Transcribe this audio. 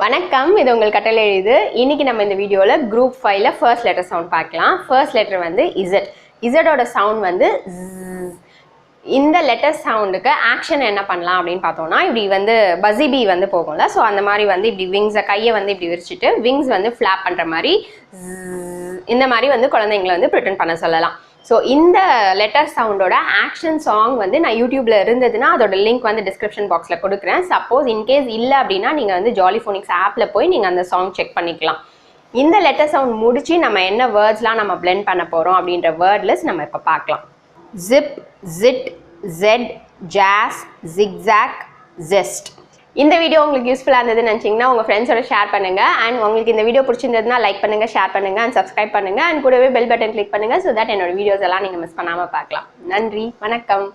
வணக்கம், இது உங்கள் கட்டளை எழுது. இன்னைக்கு நம்ம இந்த வீடியோல group 5ல first letter sound பார்க்கலாம். first letter வந்து z. z-ஓட சவுண்ட் வந்து இந்த லெட்டர் சவுண்டுக்கு ஆக்ஷன் என்ன பண்ணலாம் அப்படின்னு பார்த்தோம்னா, இப்படி வந்து பஸி பீ வந்து போகும்ல, ஸோ அந்த மாதிரி வந்து இப்படி விங்ஸை கையை வந்து இப்படி விரிச்சிட்டு விங்ஸ் வந்து ஃப்ளாப் பண்ணுற மாதிரி இந்த மாதிரி வந்து குழந்தைங்களை வந்து ப்ரிட்டன் பண்ண சொல்லலாம். ஸோ இந்த லெட்டர் சவுண்டோட ஆக்ஷன் சாங் வந்து நான் யூடியூப்ல இருந்ததுன்னா அதோட லிங்க் வந்து டிஸ்கிரிப்ஷன் பாக்ஸில் கொடுக்குறேன். சப்போஸ் இன்கேஸ் இல்லை அப்படின்னா நீங்கள் வந்து ஜாலிஃபோனிக்ஸ் ஆப்பில் போய் நீங்கள் அந்த சாங் செக் பண்ணிக்கலாம். இந்த லெட்டர் சவுண்ட் முடிச்சு நம்ம என்ன வேர்ட்ஸ்லாம் நம்ம பிளெண்ட் பண்ண போகிறோம் அப்படின்ற வேர்ட் லிஸ்ட் நம்ம இப்போ பார்க்கலாம். ஜிப், ஜிட், ஜெட், ஜாஸ், ஜிக்ஸாக், ஜெஸ்ட். இந்த வீடியோ உங்களுக்கு யூஸ்ஃபுல்லாக இருந்ததுன்னு நினச்சிங்கன்னா உங்கள் ஃப்ரெண்ட்ஸோட ஷேர் பண்ணுங்கள். அண்ட் உங்களுக்கு இந்த வீடியோ பிடிச்சிருந்ததுன்னா லைக் பண்ணுங்கள், ஷேர் பண்ணுங்கள் அண்ட் சப்ஸ்கிரைப் பண்ணுங்கள். அண்ட் கூடவே பெல் பட்டன் கிளிக் பண்ணுங்கள். ஸோ தட் என்னோட வீடியோஸ் எல்லாம் நீங்கள் மிஸ் பண்ணாமல் பார்க்கலாம். நன்றி, வணக்கம்.